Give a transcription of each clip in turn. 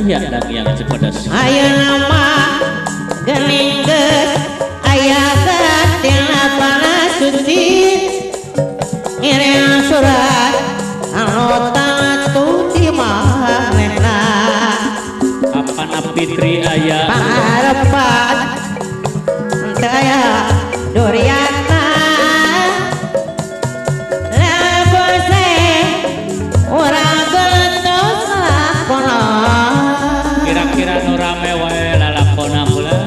ya dan yang cepedes aya nama gening geus aya katina panas suci ngiring surat anu tatu di manehna apana Fitri aya pangarepan daya Duriana labose urang geletos lakona kira-kira nu rame wae lalakona kula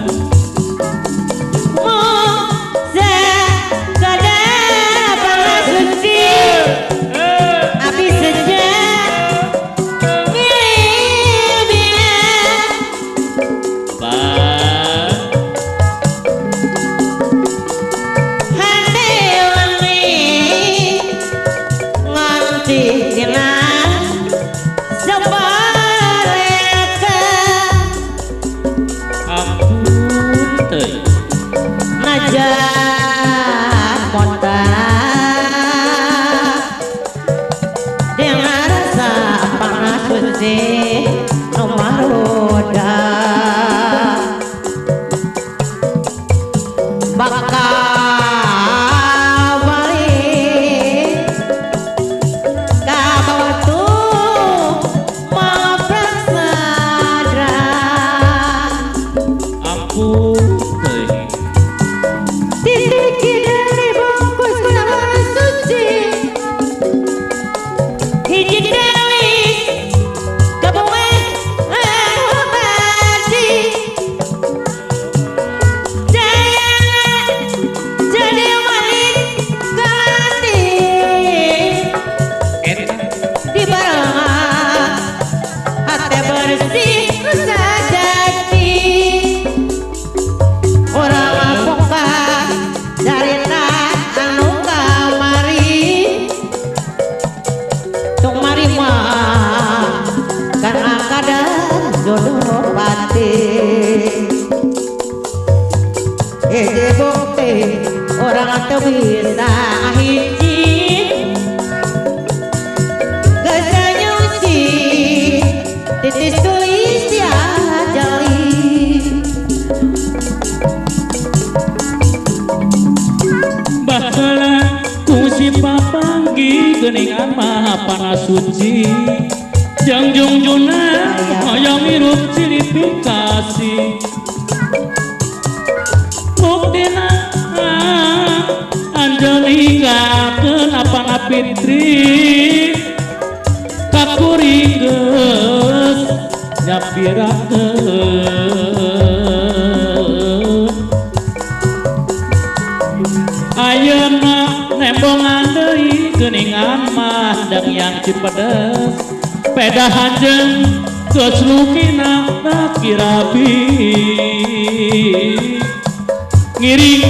orang teu bisa hiji geus nyuci titis tulis ya jali baheula ku si papanggi geuningan mah panas suci jang jungjuna hayang hirup cilipin kasih buktina Anjali kenapa Fitri kakuring geus nyapirakeun ayeuna nembongan deui geuningan mah dang yang cipedes pedahan jeung geus lukina kirabi ngiring